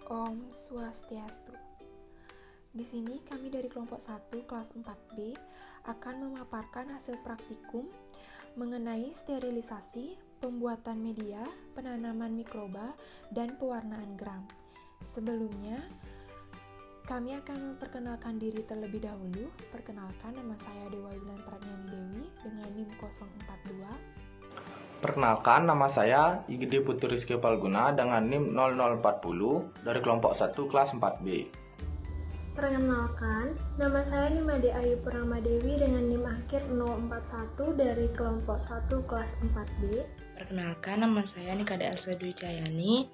Om Swastiastu. Di sini kami dari kelompok 1 kelas 4B akan memaparkan hasil praktikum mengenai sterilisasi, pembuatan media, penanaman mikroba, dan pewarnaan gram. Sebelumnya, kami akan memperkenalkan diri terlebih dahulu. Perkenalkan, nama saya Dewa Wilan Pratnyani Dewi dengan NIM 042. Perkenalkan, nama saya Igede Putu Rizky Palguna dengan NIM 0040 dari kelompok 1 kelas 4B. Perkenalkan, nama saya Nimade Ayu Purnama Dewi dengan NIM akhir 041 dari kelompok 1 kelas 4B. Perkenalkan, nama saya Nikade Elsa Dwi Cahyani,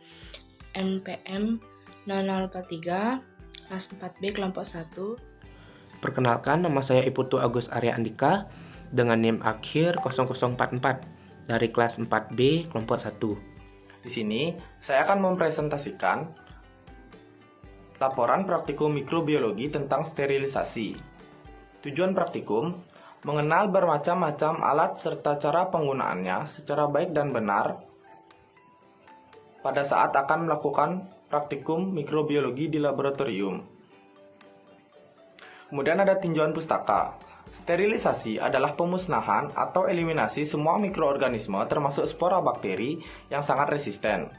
NPM 0043, kelas 4B, kelompok 1. Perkenalkan, nama saya Iputu Agus Arya Andika dengan NIM akhir 0044 dari kelas 4B, kelompok 1. Di sini, saya akan mempresentasikan laporan praktikum mikrobiologi tentang sterilisasi. Tujuan praktikum, mengenal bermacam-macam alat serta cara penggunaannya secara baik dan benar pada saat akan melakukan praktikum mikrobiologi di laboratorium. Kemudian ada tinjauan pustaka. Sterilisasi adalah pemusnahan atau eliminasi semua mikroorganisme termasuk spora bakteri yang sangat resisten.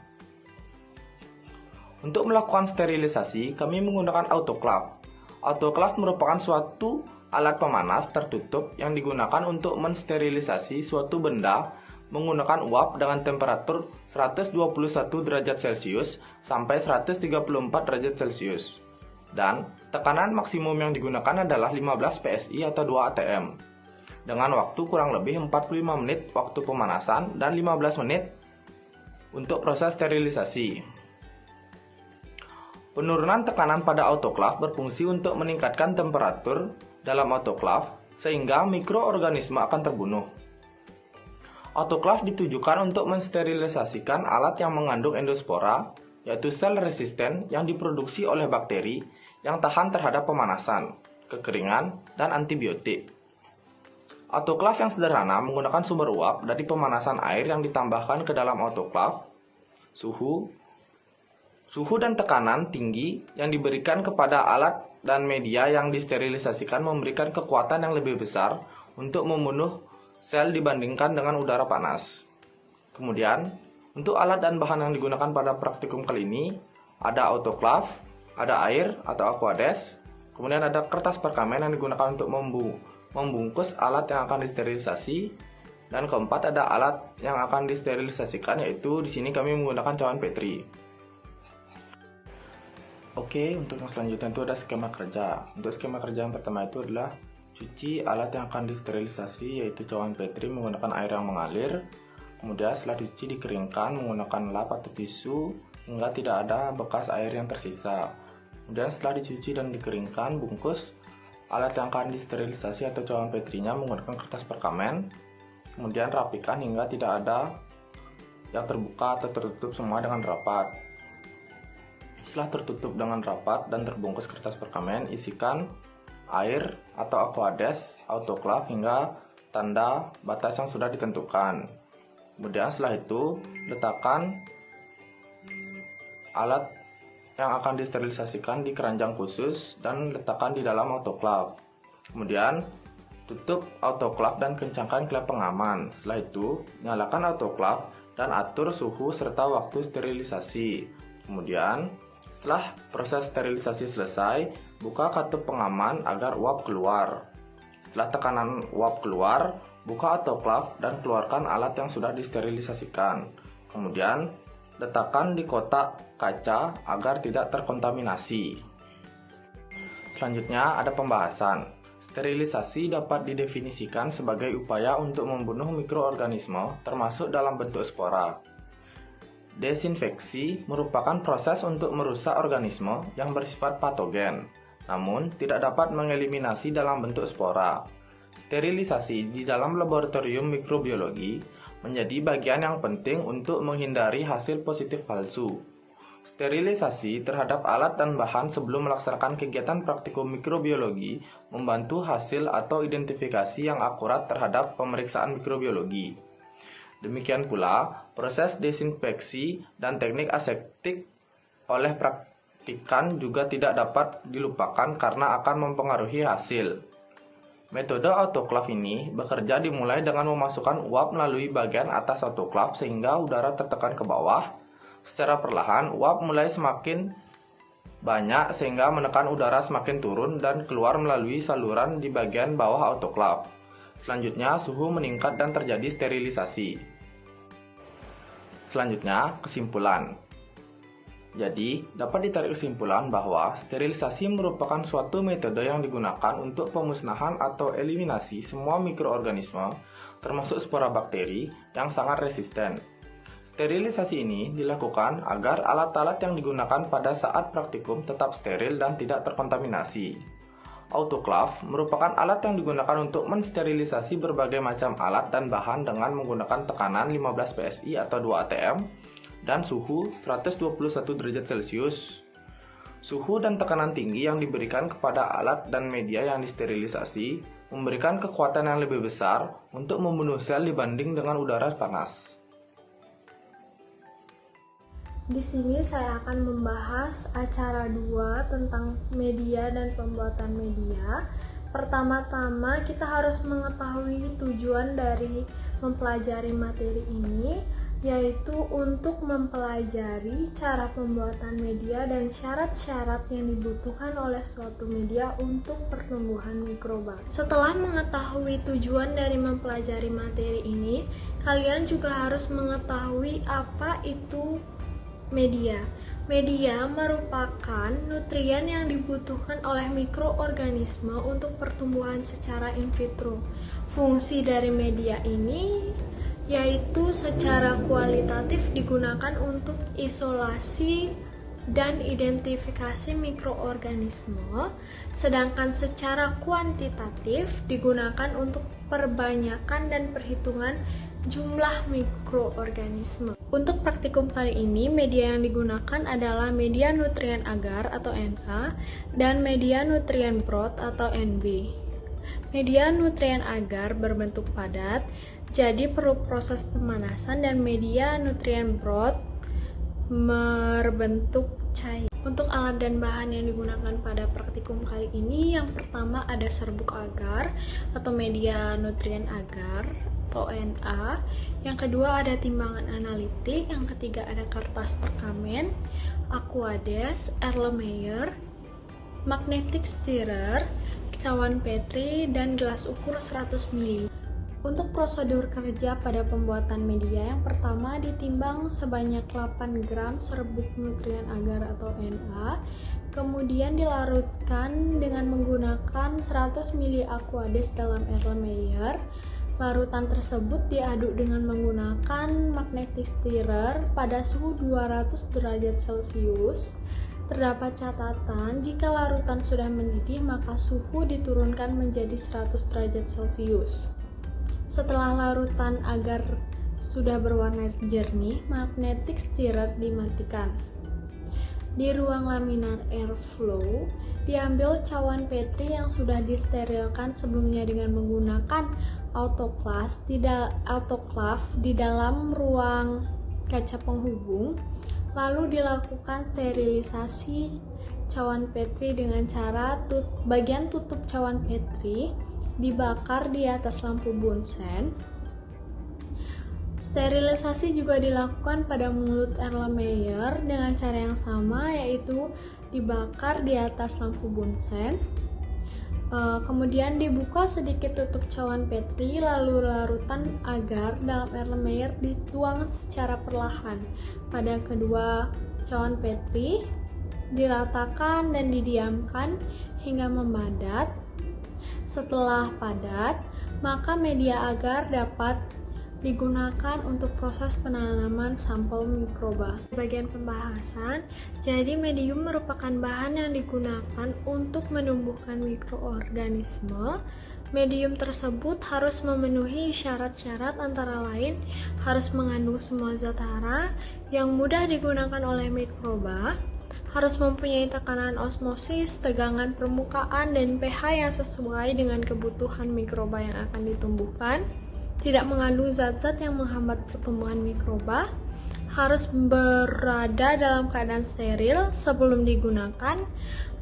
Untuk melakukan sterilisasi, kami menggunakan autoclave. Autoclave merupakan suatu alat pemanas tertutup yang digunakan untuk mensterilisasi suatu benda menggunakan uap dengan temperatur 121 derajat Celcius sampai 134 derajat Celcius. Dan tekanan maksimum yang digunakan adalah 15 PSI atau 2 atm. Dengan waktu kurang lebih 45 menit waktu pemanasan dan 15 menit untuk proses sterilisasi. Penurunan tekanan pada autoclave berfungsi untuk meningkatkan temperatur dalam autoclave sehingga mikroorganisme akan terbunuh. Autoclave ditujukan untuk mensterilisasikan alat yang mengandung endospora, yaitu sel resisten yang diproduksi oleh bakteri yang tahan terhadap pemanasan, kekeringan, dan antibiotik. Autoclave yang sederhana menggunakan sumber uap dari pemanasan air yang ditambahkan ke dalam autoclave, suhu dan tekanan tinggi yang diberikan kepada alat dan media yang disterilisasikan memberikan kekuatan yang lebih besar untuk membunuh sel dibandingkan dengan udara panas. Kemudian, untuk alat dan bahan yang digunakan pada praktikum kali ini, ada autoclave, ada air atau aquades, kemudian ada kertas perkamen yang digunakan untuk membungkus alat yang akan disterilisasi, dan keempat ada alat yang akan disterilisasikan, yaitu di sini kami menggunakan cawan Petri. Oke, untuk yang selanjutnya itu ada skema kerja. Untuk skema kerja yang pertama itu adalah cuci alat yang akan disterilisasi, yaitu cawan Petri menggunakan air yang mengalir. Kemudian setelah dicuci dikeringkan menggunakan lap atau tisu hingga tidak ada bekas air yang tersisa. Kemudian setelah dicuci dan dikeringkan, bungkus alat yang akan disterilisasi atau cawan Petrinya menggunakan kertas perkamen. Kemudian rapikan hingga tidak ada yang terbuka atau tertutup semua dengan rapat. Setelah tertutup dengan rapat dan terbungkus kertas perkamen, isikan air atau aquades, autoclave hingga tanda batas yang sudah ditentukan. Kemudian setelah itu, letakkan alat yang akan disterilisasikan di keranjang khusus dan letakkan di dalam autoclave. Kemudian, tutup autoclave dan kencangkan klep pengaman. Setelah itu, nyalakan autoclave dan atur suhu serta waktu sterilisasi. Kemudian, setelah proses sterilisasi selesai, buka katup pengaman agar uap keluar. Setelah tekanan uap keluar, buka autoclave dan keluarkan alat yang sudah disterilisasikan. Kemudian, letakkan di kotak kaca agar tidak terkontaminasi. Selanjutnya ada pembahasan. Sterilisasi dapat didefinisikan sebagai upaya untuk membunuh mikroorganisme termasuk dalam bentuk spora. Desinfeksi merupakan proses untuk merusak organisme yang bersifat patogen, namun tidak dapat mengeliminasi dalam bentuk spora. Sterilisasi di dalam laboratorium mikrobiologi menjadi bagian yang penting untuk menghindari hasil positif palsu. Sterilisasi terhadap alat dan bahan sebelum melaksanakan kegiatan praktikum mikrobiologi membantu hasil atau identifikasi yang akurat terhadap pemeriksaan mikrobiologi. Demikian pula, proses desinfeksi dan teknik aseptik oleh praktikan juga tidak dapat dilupakan karena akan mempengaruhi hasil. Metode autoklaf ini bekerja dimulai dengan memasukkan uap melalui bagian atas autoklaf sehingga udara tertekan ke bawah. Secara perlahan, uap mulai semakin banyak sehingga menekan udara semakin turun dan keluar melalui saluran di bagian bawah autoklaf. Selanjutnya, suhu meningkat dan terjadi sterilisasi. Selanjutnya, kesimpulan. Jadi, dapat ditarik kesimpulan bahwa sterilisasi merupakan suatu metode yang digunakan untuk pemusnahan atau eliminasi semua mikroorganisme, termasuk spora bakteri, yang sangat resisten. Sterilisasi ini dilakukan agar alat-alat yang digunakan pada saat praktikum tetap steril dan tidak terkontaminasi. Autoklaf merupakan alat yang digunakan untuk mensterilisasi berbagai macam alat dan bahan dengan menggunakan tekanan 15 PSI atau 2 atm dan suhu 121 derajat Celcius. Suhu dan tekanan tinggi yang diberikan kepada alat dan media yang disterilisasi memberikan kekuatan yang lebih besar untuk membunuh sel dibanding dengan udara panas. Di sini saya akan membahas acara 2 tentang media dan pembuatan media. Pertama-tama kita harus mengetahui tujuan dari mempelajari materi ini, yaitu untuk mempelajari cara pembuatan media dan syarat-syarat yang dibutuhkan oleh suatu media untuk pertumbuhan mikroba. Setelah mengetahui tujuan dari mempelajari materi ini, kalian juga harus mengetahui apa itu media. Media merupakan nutrien yang dibutuhkan oleh mikroorganisme untuk pertumbuhan secara in vitro. Fungsi dari media ini yaitu secara kualitatif digunakan untuk isolasi dan identifikasi mikroorganisme, sedangkan secara kuantitatif digunakan untuk perbanyakan dan perhitungan jumlah mikroorganisme. Untuk praktikum kali ini, media yang digunakan adalah media nutrien agar atau Na dan media nutrien broth atau Nb. Media nutrien agar berbentuk padat, jadi perlu proses pemanasan, dan media nutrien broth berbentuk cair. Untuk alat dan bahan yang digunakan pada praktikum kali ini, yang pertama ada serbuk agar atau media nutrien agar atau Na, yang kedua ada timbangan analitik, yang ketiga ada kertas perkamen, Aquades, Erlenmeyer, magnetic stirrer, cawan Petri, dan gelas ukur 100 ml. Untuk prosedur kerja pada pembuatan media, yang pertama ditimbang sebanyak 8 gram serbuk nutrien agar atau Na, kemudian dilarutkan dengan menggunakan 100 ml Aquades dalam Erlenmeyer. Larutan tersebut diaduk dengan menggunakan magnetic stirrer pada suhu 200 derajat Celcius. Terdapat catatan, jika larutan sudah mendidih, maka suhu diturunkan menjadi 100 derajat Celcius. Setelah larutan agar sudah berwarna jernih, magnetic stirrer dimatikan. Di ruang laminar airflow, diambil cawan Petri yang sudah disterilkan sebelumnya dengan menggunakan autoklaf di dalam ruang kaca penghubung, lalu dilakukan sterilisasi cawan Petri dengan cara bagian tutup cawan Petri dibakar di atas lampu Bunsen. Sterilisasi juga dilakukan pada mulut Erlenmeyer dengan cara yang sama, yaitu dibakar di atas lampu Bunsen. Kemudian dibuka sedikit tutup cawan Petri, lalu larutan agar dalam Erlenmeyer dituang secara perlahan pada kedua cawan Petri, diratakan dan didiamkan hingga memadat. Setelah padat, maka media agar dapat digunakan untuk proses penanaman sampel mikroba. Bagian pembahasan, jadi medium merupakan bahan yang digunakan untuk menumbuhkan mikroorganisme. Medium tersebut harus memenuhi syarat-syarat, antara lain harus mengandung semua zat hara yang mudah digunakan oleh mikroba, harus mempunyai tekanan osmosis, tegangan permukaan, dan pH yang sesuai dengan kebutuhan mikroba yang akan ditumbuhkan, tidak mengandung zat-zat yang menghambat pertumbuhan mikroba, harus berada dalam keadaan steril sebelum digunakan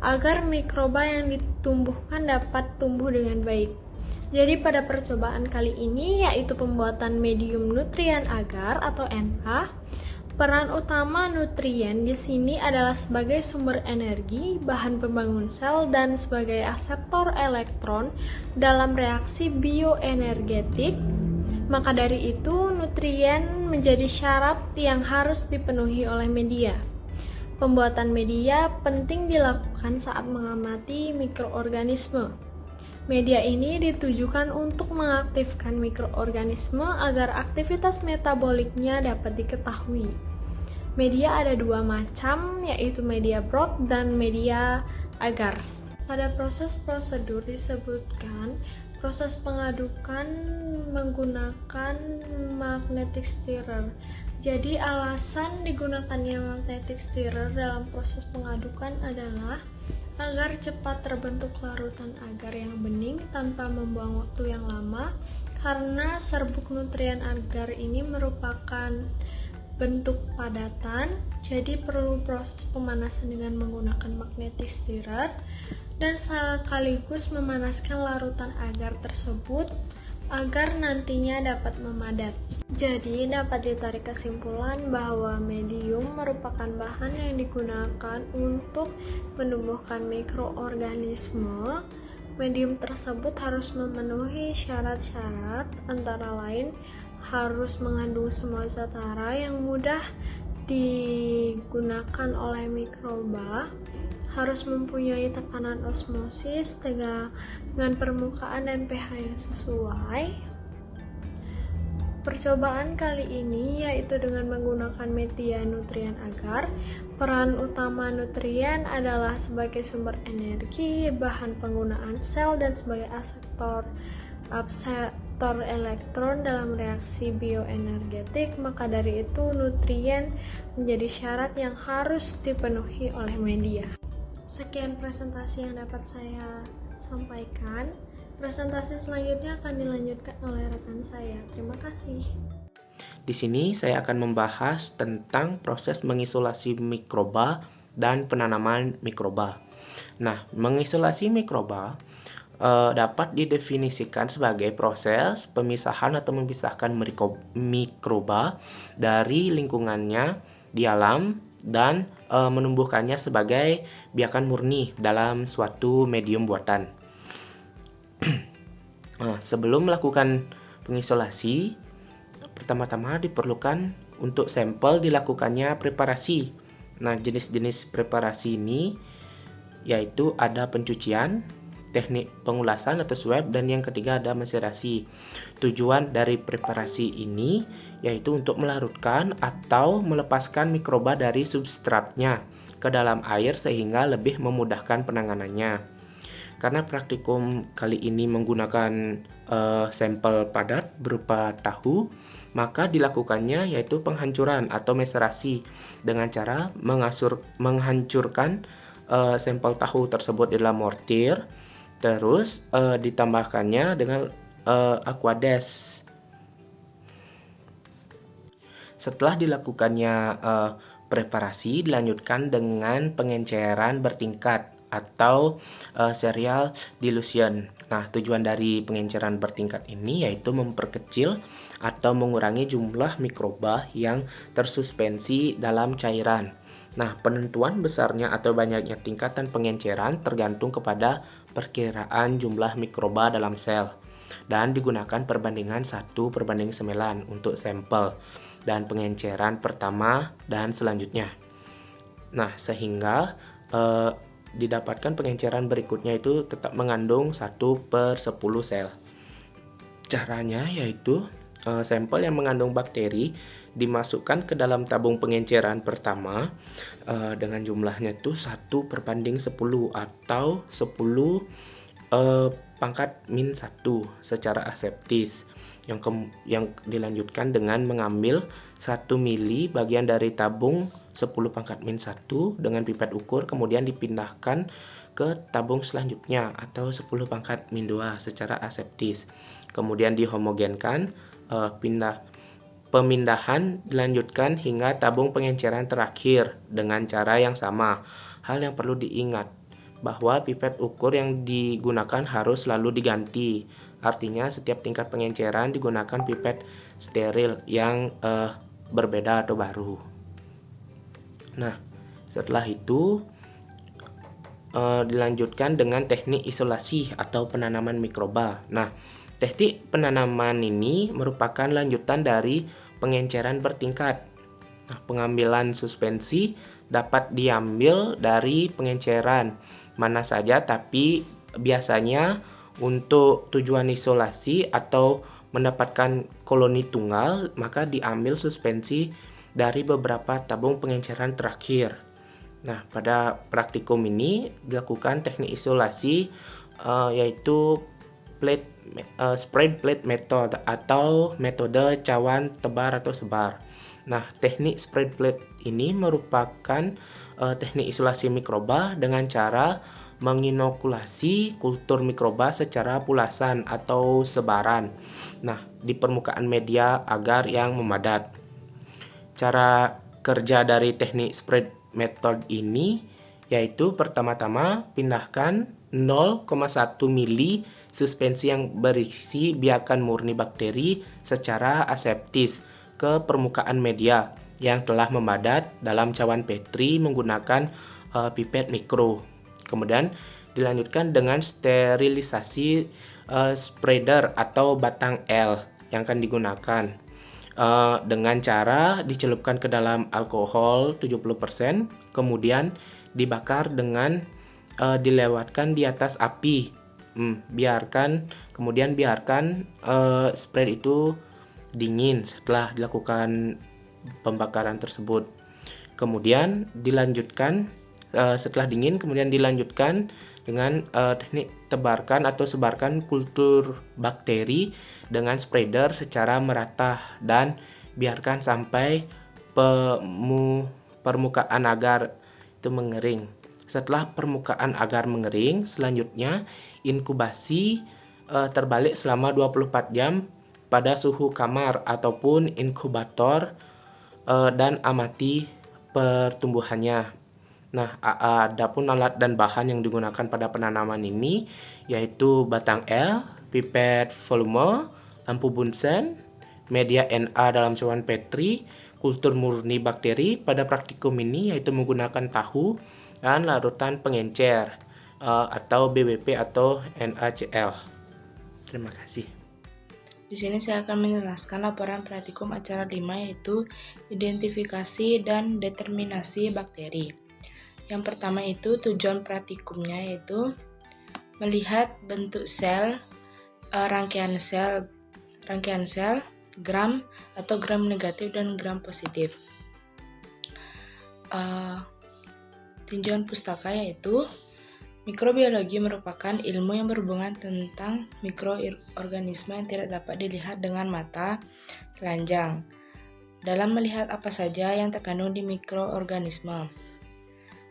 agar mikroba yang ditumbuhkan dapat tumbuh dengan baik. Jadi pada percobaan kali ini yaitu pembuatan medium nutrien agar atau NA, peran utama nutrien di sini adalah sebagai sumber energi, bahan pembangun sel, dan sebagai aseptor elektron dalam reaksi bioenergetik. Maka dari itu, nutrien menjadi syarat yang harus dipenuhi oleh media. Pembuatan media penting dilakukan saat mengamati mikroorganisme. Media ini ditujukan untuk mengaktifkan mikroorganisme agar aktivitas metaboliknya dapat diketahui. Media ada dua macam, yaitu media broth dan media agar. Pada proses prosedur disebutkan proses pengadukan menggunakan magnetic stirrer. Jadi alasan digunakannya magnetic stirrer dalam proses pengadukan adalah agar cepat terbentuk larutan agar yang bening tanpa membuang waktu yang lama, karena serbuk nutrien agar ini merupakan bentuk padatan, jadi perlu proses pemanasan dengan menggunakan magnetic stirrer dan sekaligus memanaskan larutan agar tersebut agar nantinya dapat memadat. Jadi dapat ditarik kesimpulan bahwa medium merupakan bahan yang digunakan untuk menumbuhkan mikroorganisme. Medium tersebut harus memenuhi syarat-syarat, antara lain harus mengandung semua zat hara yang mudah digunakan oleh mikroba, harus mempunyai tekanan osmosis dengan permukaan dan pH yang sesuai. Percobaan kali ini yaitu dengan menggunakan media nutrien agar. Peran utama nutrien adalah sebagai sumber energi, bahan penggunaan sel, dan sebagai aseptor elektron dalam reaksi bioenergetik. Maka dari itu nutrien menjadi syarat yang harus dipenuhi oleh media. Sekian presentasi yang dapat saya sampaikan. Presentasi selanjutnya akan dilanjutkan oleh rekan saya. Terima kasih. Di sini saya akan membahas tentang proses mengisolasi mikroba dan penanaman mikroba. Nah, mengisolasi mikroba dapat didefinisikan sebagai proses pemisahan atau memisahkan mikroba dari lingkungannya di alam dan menumbuhkannya sebagai biakan murni dalam suatu medium buatan. Sebelum melakukan pengisolasi, pertama-tama diperlukan untuk sampel dilakukannya preparasi. Nah, jenis-jenis preparasi ini yaitu ada pencucian, teknik pengulasan atau swab, dan yang ketiga ada menserasi. Tujuan dari preparasi ini yaitu untuk melarutkan atau melepaskan mikroba dari substratnya ke dalam air sehingga lebih memudahkan penanganannya. Karena praktikum kali ini menggunakan sampel padat berupa tahu, maka dilakukannya yaitu penghancuran atau meserasi dengan cara menghancurkan sampel tahu tersebut di dalam mortir, terus ditambahkannya dengan aquades. Setelah dilakukannya preparasi, dilanjutkan dengan pengenceran bertingkat atau serial dilution. Nah, tujuan dari pengenceran bertingkat ini yaitu memperkecil atau mengurangi jumlah mikroba yang tersuspensi dalam cairan. Nah, penentuan besarnya atau banyaknya tingkatan pengenceran tergantung kepada perkiraan jumlah mikroba dalam sel dan digunakan perbandingan 1:9 untuk sampel dan pengenceran pertama dan selanjutnya. Nah, sehingga didapatkan pengenceran berikutnya itu tetap mengandung 1/10 sel. Caranya yaitu sampel yang mengandung bakteri dimasukkan ke dalam tabung pengenceran pertama dengan jumlahnya itu 1/10 atau 10 pangkat min 1 secara aseptis, yang dilanjutkan dengan mengambil 1 mili bagian dari tabung 10 pangkat min 1 dengan pipet ukur, kemudian dipindahkan ke tabung selanjutnya atau 10 pangkat min 2 secara aseptis, kemudian dihomogenkan, pemindahan dilanjutkan hingga tabung pengenceran terakhir dengan cara yang sama. Hal yang perlu diingat bahwa pipet ukur yang digunakan harus selalu diganti. Artinya setiap tingkat pengenceran digunakan pipet steril yang berbeda atau baru. Nah, setelah itu dilanjutkan dengan teknik isolasi atau penanaman mikroba. Nah, teknik penanaman ini merupakan lanjutan dari pengenceran bertingkat. Nah, pengambilan suspensi dapat diambil dari pengenceran mana saja, tapi biasanya untuk tujuan isolasi atau mendapatkan koloni tunggal, maka diambil suspensi dari beberapa tabung pengenceran terakhir. Nah, pada praktikum ini dilakukan teknik isolasi yaitu spread plate method atau metode cawan tebar atau sebar. Nah, teknik spread plate ini merupakan teknik isolasi mikroba dengan cara menginokulasi kultur mikroba secara pulasan atau sebaran. Nah, di permukaan media agar yang memadat. Cara kerja dari teknik spread method ini yaitu pertama-tama pindahkan 0,1 mili suspensi yang berisi biakan murni bakteri secara aseptis ke permukaan media yang telah memadat dalam cawan Petri menggunakan pipet mikro. Kemudian dilanjutkan dengan sterilisasi spreader atau batang L yang akan digunakan dengan cara dicelupkan ke dalam alkohol 70%, kemudian dibakar dengan dilewatkan di atas api. Kemudian biarkan spread itu dingin setelah dilakukan pembakaran tersebut. Kemudian dilanjutkan setelah dingin, kemudian dilanjutkan dengan teknik tebarkan atau sebarkan kultur bakteri dengan spreader secara merata dan biarkan sampai permukaan agar itu mengering. Setelah permukaan agar mengering, selanjutnya inkubasi terbalik selama 24 jam pada suhu kamar ataupun inkubator dan amati pertumbuhannya. Nah, adapun alat dan bahan yang digunakan pada penanaman ini yaitu batang L, pipet volume, lampu Bunsen, media Na dalam cawan Petri, kultur murni bakteri. Pada praktikum ini yaitu menggunakan tahu dan larutan pengencer atau BWP atau NaCl. Terima kasih. Di sini saya akan menjelaskan laporan praktikum acara 5 yaitu identifikasi dan determinasi bakteri. Yang pertama itu tujuan praktikumnya yaitu melihat bentuk sel, rangkaian sel, gram atau gram negatif dan gram positif. Tinjauan pustaka yaitu mikrobiologi merupakan ilmu yang berhubungan tentang mikroorganisme yang tidak dapat dilihat dengan mata telanjang. Dalam melihat apa saja yang terkandung di mikroorganisme.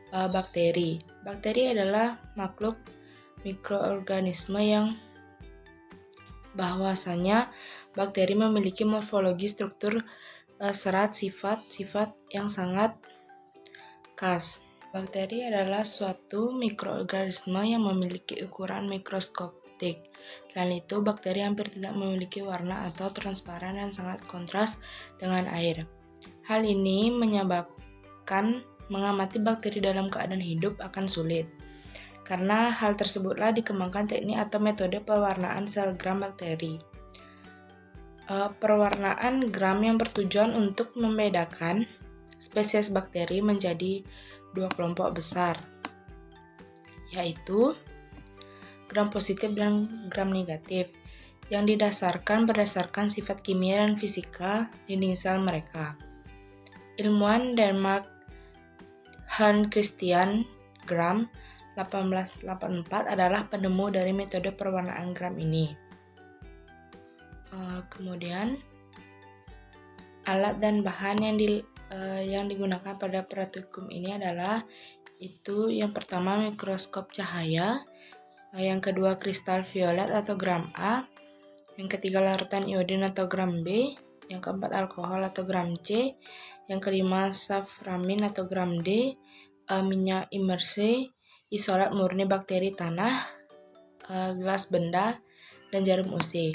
Bakteri adalah makhluk mikroorganisme yang bahwasanya bakteri memiliki morfologi struktur serat sifat-sifat yang sangat khas. Bakteri adalah suatu mikroorganisme yang memiliki ukuran mikroskopik. Selain itu, bakteri hampir tidak memiliki warna atau transparan yang sangat kontras dengan air. Hal ini menyebabkan mengamati bakteri dalam keadaan hidup akan sulit. Karena hal tersebutlah dikembangkan teknik atau metode pewarnaan sel gram bakteri. Perwarnaan gram yang bertujuan untuk membedakan spesies bakteri menjadi dua kelompok besar, yaitu gram positif dan gram negatif, yang berdasarkan sifat kimia dan fisika dinding sel mereka. Ilmuwan Denmark Hans Christian Gram 1884 adalah penemu dari metode perwarnaan gram ini. Kemudian alat dan bahan yang digunakan pada praktikum ini adalah itu yang pertama mikroskop cahaya, yang kedua kristal violet atau gram A, yang ketiga larutan iodin atau gram B, Yang keempat, alkohol atau gram C. Yang kelima, saframin atau gram D, minyak imerse, isolat murni bakteri tanah, gelas benda, dan jarum UC.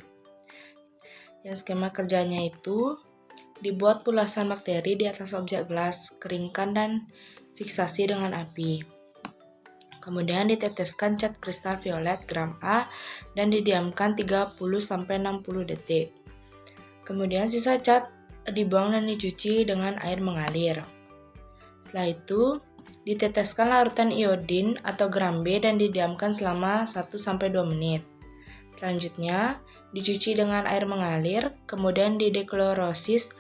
Yang skema kerjanya itu dibuat pulasan bakteri di atas objek gelas, keringkan dan fiksasi dengan api. Kemudian diteteskan cat kristal violet gram A dan didiamkan 30-60 detik. Kemudian sisa cat dibuang dan dicuci dengan air mengalir. Setelah itu, diteteskan larutan iodin atau gram B dan didiamkan selama 1-2 menit. Selanjutnya, dicuci dengan air mengalir, kemudian dideklorosis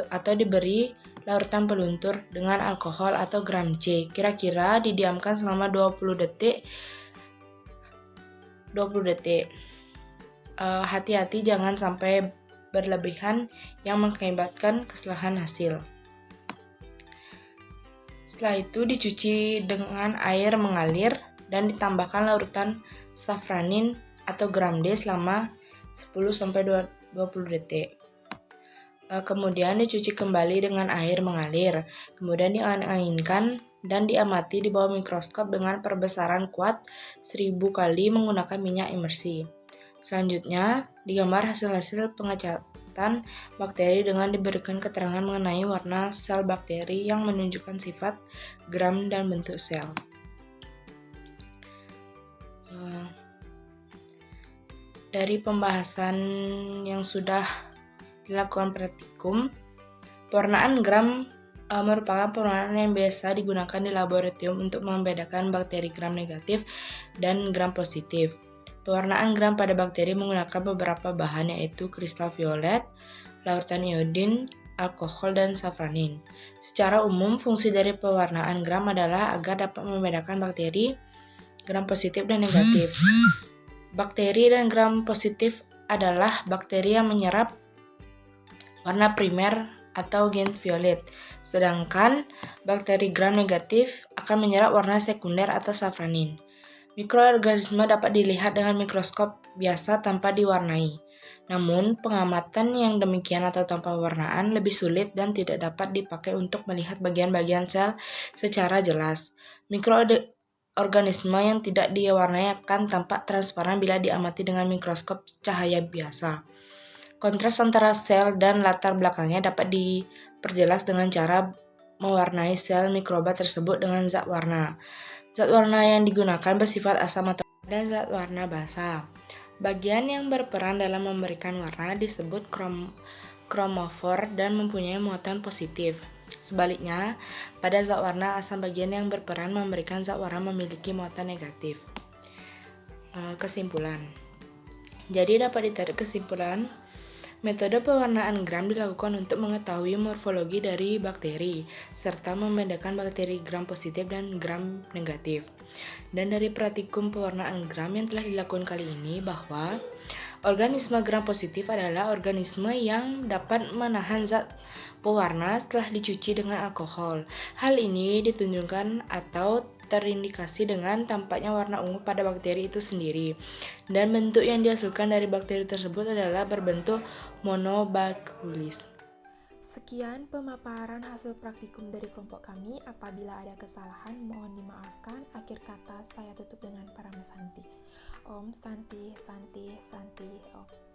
atau diberi larutan peluntur dengan alkohol atau gram C. Kira-kira didiamkan selama 20 detik. Hati-hati jangan sampai berlebihan yang mengakibatkan kesalahan hasil. Setelah itu dicuci dengan air mengalir dan ditambahkan larutan safranin atau gram D selama 10-20 detik. Kemudian dicuci kembali dengan air mengalir, kemudian dianginkan dan diamati di bawah mikroskop dengan perbesaran kuat 1000 kali menggunakan minyak imersi. Selanjutnya, digambar hasil-hasil pengecatan bakteri dengan diberikan keterangan mengenai warna sel bakteri yang menunjukkan sifat, gram, dan bentuk sel. Dari pembahasan yang sudah dilakukan praktikum, pewarnaan gram merupakan pewarnaan yang biasa digunakan di laboratorium untuk membedakan bakteri gram negatif dan gram positif. Pewarnaan gram pada bakteri menggunakan beberapa bahan yaitu kristal violet, larutan iodin, alkohol, dan safranin. Secara umum, fungsi dari pewarnaan gram adalah agar dapat membedakan bakteri gram positif dan negatif. Bakteri dan gram positif adalah bakteri yang menyerap warna primer atau gen violet, sedangkan bakteri gram negatif akan menyerap warna sekunder atau safranin. Mikroorganisme dapat dilihat dengan mikroskop biasa tanpa diwarnai. Namun, pengamatan yang demikian atau tanpa pewarnaan lebih sulit dan tidak dapat dipakai untuk melihat bagian-bagian sel secara jelas. Mikroorganisme yang tidak diwarnai akan tampak transparan bila diamati dengan mikroskop cahaya biasa. Kontras antara sel dan latar belakangnya dapat diperjelas dengan cara mewarnai sel mikroba tersebut dengan zat warna. Zat warna yang digunakan bersifat asam atau dan zat warna basa. Bagian yang berperan dalam memberikan warna disebut kromofor dan mempunyai muatan positif. Sebaliknya, pada zat warna asam bagian yang berperan memberikan zat warna memiliki muatan negatif. Kesimpulan. Jadi dapat ditarik kesimpulan, metode pewarnaan gram dilakukan untuk mengetahui morfologi dari bakteri, serta membedakan bakteri gram positif dan gram negatif. Dan dari praktikum pewarnaan gram yang telah dilakukan kali ini bahwa organisme gram positif adalah organisme yang dapat menahan zat pewarna setelah dicuci dengan alkohol. Hal ini ditunjukkan atau terindikasi dengan tampaknya warna ungu pada bakteri itu sendiri, dan bentuk yang dihasilkan dari bakteri tersebut adalah berbentuk monobakulis. Sekian pemaparan hasil praktikum dari kelompok kami. Apabila ada kesalahan, mohon dimaafkan. Akhir kata saya tutup dengan Paramasanti. Om Santi Santi Santi Om.